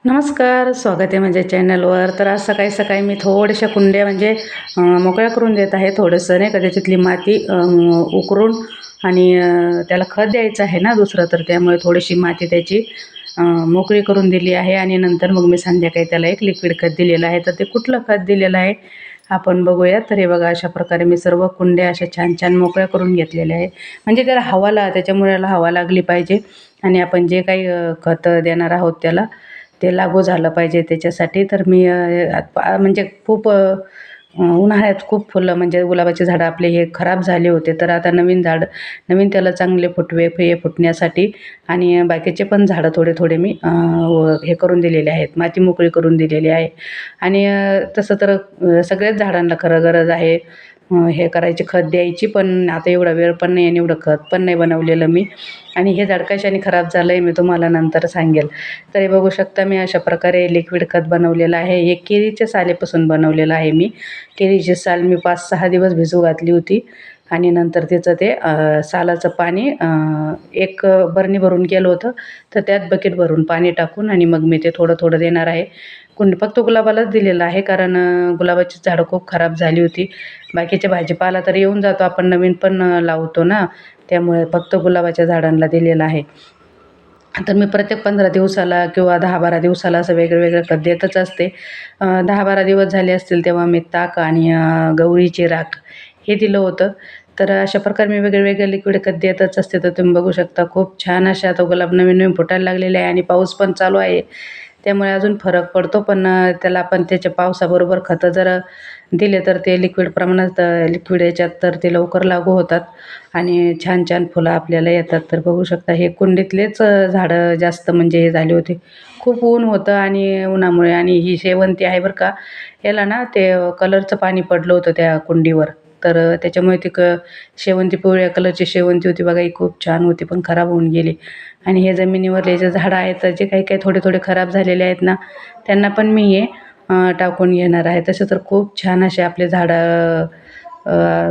नमस्कार, स्वागत आहे माझ्या चॅनलवर. तर आज सकाळी सकाळी मी थोड्याशा कुंड्या मोकळ्या करून देत आहे. थोडंसं नाही का त्याच्यातली माती उकरून आणि त्याला खत द्यायचं आहे ना दुसरं, तर त्यामुळे थोडीशी माती त्याची मोकळी करून दिली आहे. आणि नंतर मग मी संध्याकाळी त्याला एक लिक्विड खत दिलेलं आहे. तर ते कुठलं खत दिलेलं आहे आपण बघूया. तर हे बघा, अशा प्रकारे मी सर्व कुंड्या अशा छान छान मोकळ्या करून घेतलेल्या आहे. म्हणजे त्याला त्याच्या मुळाला हवा लागली पाहिजे आणि आपण जे काही खत देणार आहोत त्याला ते लागू झालं पाहिजे त्याच्यासाठी. तर मी म्हणजे खूप उन्हाळ्यात खूप फुलं म्हणजे गुलाबाची झाडं आपले हे खराब झाले होते. तर आता नवीन त्याला चांगले फुटण्यासाठी आणि बाकीचे पण झाडं थोडे थोडे मी हे करून दिलेले आहेत, माती मोकळी करून दिलेली आहे. आणि तसं तर सगळ्याच झाडांना खरं गरज आहे हे करायची, खत द्यायची. पण आता एवढा वेळ पण नाही आणि एवढं खत पण नाही बनवलेलं मी. आणि हे झाड कशाने खराब झालं आहे मी तुम्हाला नंतर सांगेल. तर हे बघू शकता, मी अशा प्रकारे लिक्विड खत बनवलेलं आहे. हे केळीच्या सालीपासून बनवलेलं आहे मी. केळीची साल मी 5-6 दिवस भिजू घातली होती आणि नंतर त्याचं ते सालाचं पाणी एक बरणी भरून केलं होतं. तर त्यात बकेट भरून पाणी टाकून आणि मग मी ते थोडं थोडं देणार आहे. फक्त गुलाबालाच दिलेलं आहे, कारण गुलाबाची झाडं खूप खराब झाली होती. बाकीच्या भाजीपाला तर येऊन जातो, आपण नवीन पण लावतो ना, त्यामुळे फक्त गुलाबाच्या झाडांना दिलेलं आहे. तर मी प्रत्येक 15 दिवसाला किंवा 10-12 दिवसाला असं वेगळं खत देतच असते. 10-12 दिवस झाले असतील तेव्हा मी ताक आणि गौरीची राख हे दिलं होतं. तर अशा प्रकारे मी वेगळे लिक्विड खत देतच असते. तर तुम्ही बघू शकता, खूप छान अशा आता गुलाब नवीन फुटायला लागलेले आहे आणि पाऊस पण चालू आहे. त्यामुळे अजून फरक पडतो. पण त्याला आपण त्याच्या पावसाबरोबर खतं जर दिले तर ते लिक्विड प्रमाणात लिक्विड याच्यात तर ते लवकर लागू होतात आणि छान छान फुलं आपल्याला येतात. तर बघू शकता, हे कुंडीतलेच झाडं जास्त म्हणजे हे झाले होते. खूप ऊन होतं आणि उन्हामुळे. आणि ही शेवंती आहे बरं का, याला ना ते कलरचं पाणी पडलं होतं त्या कुंडीवर. तर त्याच्यामुळे ती शेवंती पिवळ्या कलरची शेवंती होती बघा, ही खूप छान होती पण खराब होऊन गेली. आणि हे जमिनीवरले जे झाडं आहेत, जे काही काही थोडे थोडे खराब झालेले आहेत ना, त्यांना पण मी हे टाकून घेणार आहे. तसं तर खूप छान असे आपले झाडं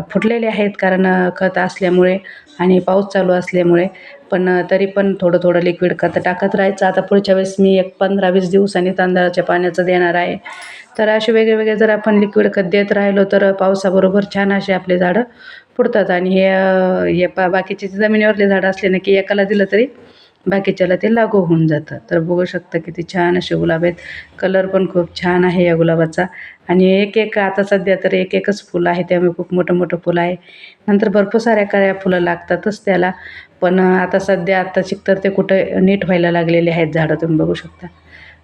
फुटलेले आहेत, कारण खत असल्यामुळे आणि पाऊस चालू असल्यामुळे. पण तरी पण थोडं थोडं लिक्विड खत टाकत राहायचं. आता पुढच्या वेळेस मी एक 15-20 दिवसांनी तांदळाच्या पाण्याचं देणार आहे. तर असे वेगळे जर आपण लिक्विड खत देत राहिलो तर पावसाबरोबर छान असे आपले झाडं फुटतात. आणि बाकीचे जमिनीवरले झाडं असले ना, की एकाला दिलं तरी बाकीच्याला ते लागू होऊन जातं. तर बघू शकता किती छान असे गुलाब आहेत. कलर पण खूप छान आहे या गुलाबाचा. आणि एक आता सध्या तर एकच फुलं आहे, त्यामुळे खूप मोठं फुलं आहे. नंतर भरपूर साऱ्या काळ्या फुलं लागतातच त्याला. पण आता सध्या आत्ताचिक तर ते कुठं नीट व्हायला लागलेले आहेत झाडं, तुम्ही बघू शकता.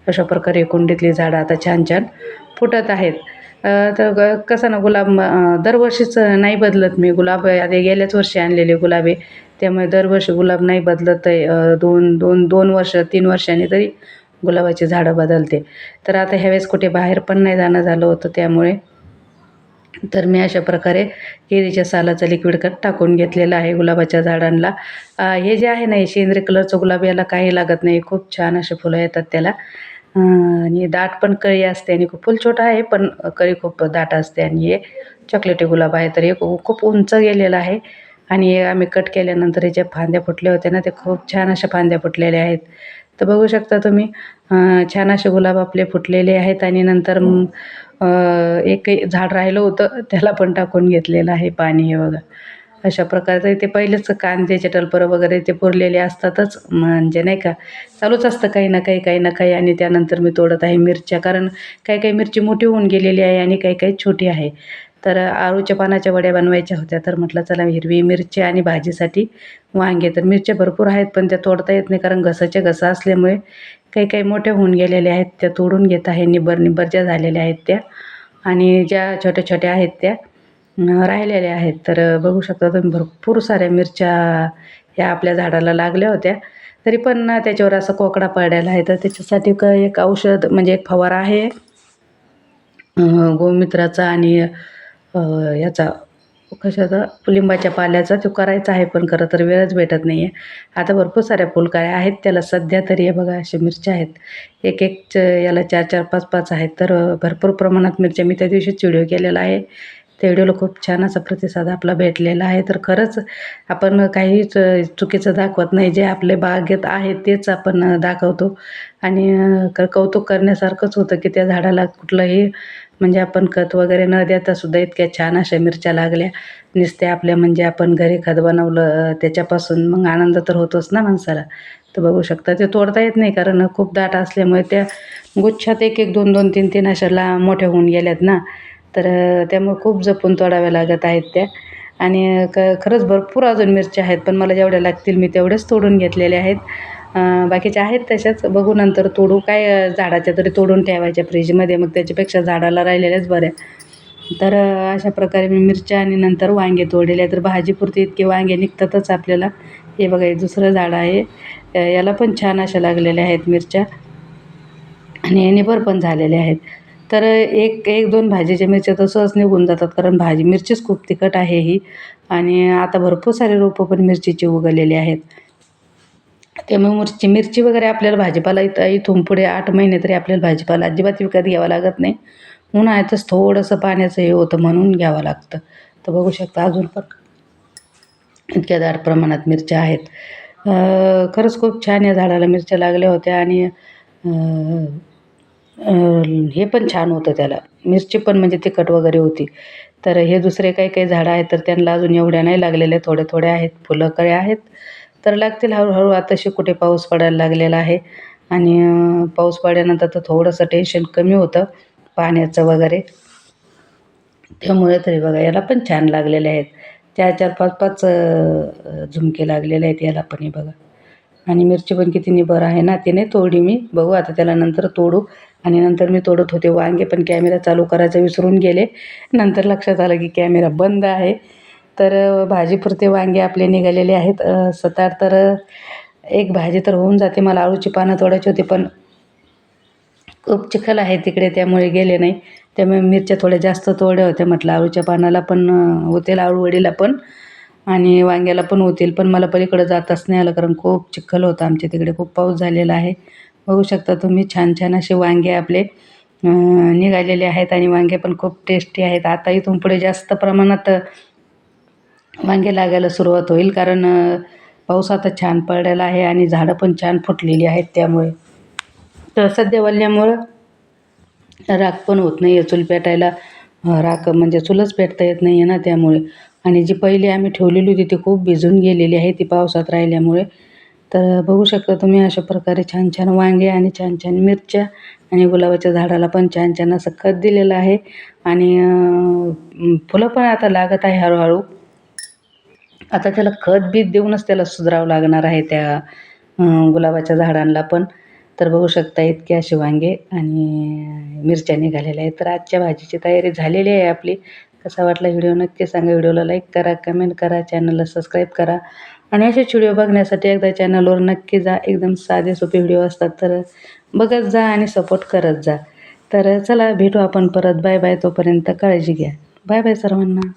अशा प्रकारे कुंडीतली झाडं आता छान छान फुटत आहेत. तर कसं ना, दरवर्षीच नाही बदलत मी गुलाब. आता गेल्याच वर्षी आणलेले गुलाब आहे, त्यामुळे दरवर्षी गुलाब नाही बदलत आहे. 2 वर्ष 3 वर्षांनी तरी गुलाबाची झाडं बदलते. तर आता ह्यावेळेस कुठे बाहेर पण नाही जाणं झालं होतं, त्यामुळे तर मी अशा प्रकारे केळीच्या सालाचं लिक्विड खत टाकून घेतलेलं आहे गुलाबाच्या झाडांना. हे जे आहे ना, हे सेंद्रिय कलरचं गुलाब, याला काही लागत नाही. खूप छान असे फुलं येतात त्याला. आणि दाट पण कळी असते आणि फूल छोटं आहे, पण कळी खूप दाट असते. आणि हे चॉकलेटी गुलाब आहे, तर हे खूप उंच गेलेलं आहे. आणि हे आम्ही कट केल्यानंतर याच्या फांद्या फुटल्या होत्या ना, ते खूप छान अशा फांद्या फुटलेल्या आहेत. तर बघू शकता तुम्ही, छान असे गुलाब आपले फुटलेले आहेत. आणि नंतर एक झाड राहिलं होतं, त्याला पण टाकून घेतलेलं आहे पाणी. हे बघा, अशा प्रकारचं ते पहिलेच कांद्याचे टलपरं वगैरे ते पुरलेले असतातच, म्हणजे नाही का, चालूच असतं काही ना काही, काही ना काही. आणि त्यानंतर मी तोडत आहे मिरच्या, कारण काही काही मिरची मोठी होऊन गेलेली आहे आणि काही काही छोटी आहे. तर आळूच्या पानाच्या वड्या बनवायच्या होत्या, तर म्हटलं चला हिरवी मिरची आणि भाजीसाठी वांगे. तर मिरच्या भरपूर आहेत, पण त्या तोडता येत नाही, कारण घसा असल्यामुळे काही काही मोठ्या होऊन गेलेल्या आहेत, त्या तोडून घेत आहे. निब्बर ज्या झालेल्या आहेत त्या, आणि ज्या छोट्या छोट्या आहेत त्या राहिलेल्या आहेत. तर बघू शकता तुम्ही, भरपूर साऱ्या मिरच्या ह्या आपल्या झाडाला लागल्या होत्या. तरी पण ना त्याच्यावर असा कोकडा पडलेला आहे. तर त्याच्यासाठी एक औषध म्हणजे एक फवारा आहे गोमित्राचा आणि याचा कशाचा, लिंबाच्या पाल्याचा, तो करायचा आहे. पण खरं तर वेळच भेटत नाही आहे. आता भरपूर साऱ्या फुलकळ्या आहेत त्याला सध्या तरी. हे बघा, अशा मिरच्या आहेत. याला 4-4, 5-5 आहेत. तर भरपूर प्रमाणात मिरच्या, मी त्या दिवशीच व्हिडिओ केलेला आहे त्या व्हिडिओला खूप छान असा प्रतिसाद आपला भेटलेला आहे. तर खरंच आपण काहीच चुकीचं दाखवत नाही. जे आपले बागेत आहे तेच आपण दाखवतो आणि कौतुक करण्यासारखंच होतं की त्या झाडाला कुठलंही म्हणजे आपण खत वगैरे न देता सुद्धा इतक्या छान अशा मिरच्या लागल्या. नुसत्या आपल्या म्हणजे आपण घरी खत बनवलं त्याच्यापासून मग आनंद तर होतोच ना माणसाला. तर बघू शकता ते तोडता येत नाही कारण खूप दाट असल्यामुळे त्या गुच्छात 1-1, 2-2, 3-3 अशा मोठ्या होऊन गेल्यात ना. तर त्यामुळे खूप जपून तोडाव्या लागत आहेत त्या आणि खरंच भरपूर अजून मिरच्या आहेत, पण मला जेवढ्या लागतील मी तेवढ्याच तोडून घेतलेल्या आहेत. बाकीच्या आहेत तशाच बघू नंतर तोडू. काय झाडाच्या तरी तोडून ठेवायच्या फ्रीजमध्ये, मग त्याच्यापेक्षा झाडाला राहिलेल्याच बऱ्या. तर अशा प्रकारे मी मिरच्या आणि नंतर वांगे तोडलेले आहेत. तर भाजीपुरती इतके वांगे निघतातच आपल्याला. हे बघा हे दुसरं झाड आहे. याला पण छान अशा लागलेल्या आहेत मिरच्या आणि निबर पण झालेल्या आहेत. तर एक 1-2 भाजीच्या मिरच्या तर सहज निघून जातात कारण मिरचीच खूप तिखट आहे ही आणि आता भरपूर सारे रोपं पण मिरचीची उगवलेली आहेत. त्यामुळे मिरची वगैरे आपल्याला भाजीपाला इथून पुढे 8 महिने तरी आपल्याला भाजीपाला अजिबात विकत घ्यावा लागत नाही. उन्हाळ्यातच थोडंसं पाण्याचं हे होतं म्हणून घ्यावं लागतं. तर बघू शकता अजून पण इतक्या दाट प्रमाणात मिरच्या आहेत. खरंच खूप छान या झाडाला मिरच्या लागल्या होत्या आणि अ, हे पण छान होतं त्याला. मिरची पण म्हणजे तिखट वगैरे होती. तर हे दुसरे काही-काही झाडं आहेत तर त्यांना अजून एवढ्या नाही लागलेल्या. थोड्या-थोड्या आहेत. फुलं काही आहेत. तर लागतील हळू-हळू. आताशी कुठे पाऊस पडायला लागलेला आहे आणि पाऊस पडल्यानंतर तर थोडंसं टेन्शन कमी होतं पाण्याचं वगैरे. त्यामुळे तरी बघा याला पण छान लागलेले आहेत. 4-4, 5-5 झुमके लागलेले आहेत याला पण हे बघा. आणि मिरची पण किती निबर आहे ना, ती नाही तोडली मी. बघू आता त्याला नंतर तोडू आणि नंतर मी तोडत होते वांगे, पण कॅमेरा चालू करायचं विसरून गेले. नंतर लक्षात आलं की कॅमेरा बंद आहे. तर भाजीपुरते वांगे आपले निघालेले आहेत 7-8. तर एक भाजी तर होऊन जाते. मला अळूची पानं तोडायची होती, पण खूप चिखल आहे तिकडे त्यामुळे गेले नाही. त्यामुळे मिरच्या थोड्या जास्त तोडल्या होत्या. म्हटलं अळूच्या पानाला पण होतील, अळूवडीला पण आणि वांग्याला पण होतील. पण मला पलीकडं जाताच नाही आलं कारण खूप चिखल होता आमच्या तिकडे. खूप पाऊस झालेला आहे. बघू शकता तुम्ही छान-छान असे वांगे आपले निघालेले आहेत आणि वांगे पण खूप टेस्टी आहेत. आता इथून पुढे जास्त प्रमाणात वांगे लागायला सुरुवात होईल कारण पाऊस आता छान पडलेला आहे आणि झाडं पण छान फुटलेली आहेत त्यामुळे. तर सध्या वल्ल्यामुळं राख पण होत नाही आहे चूल पेटायला. राख म्हणजे चूलच पेटता येत नाही आहे ना त्यामुळे. आणि जी पहिली आम्ही ठेवलेली होती ती खूप भिजून गेलेली आहे ती पावसात राहिल्यामुळे. तर बघू शकता तुम्ही अशा प्रकारे छान-छान वांगे आणि छान-छान मिरच्या आणि गुलाबाच्या झाडाला पण छान-छान असं खत दिलेलं आहे आणि फुलं पण आता लागत आहे हळू. आता त्याला खत-बीत देऊनच त्याला सुधारावं लागणार आहे त्या गुलाबाच्या झाडांना पण. तर बघू शकता इतके असे वांगे आणि मिरच्या निघालेल्या आहेत. तर आजच्या भाजीची तयारी झालेली आहे आपली. कसा वाटला व्हिडिओ नक्की सांगा. व्हिडिओला लाईक करा, कमेंट करा, चॅनलला सबस्क्राईब करा आणि असेच व्हिडिओ बघण्यासाठी एकदा चॅनलवर नक्की जा. एकदम साधे सोपे व्हिडिओ असतात तर बघत जा आणि सपोर्ट करत जा. तर चला भेटू आपण परत. Bye bye. तोपर्यंत काळजी घ्या. बाय बाय सर्वांना.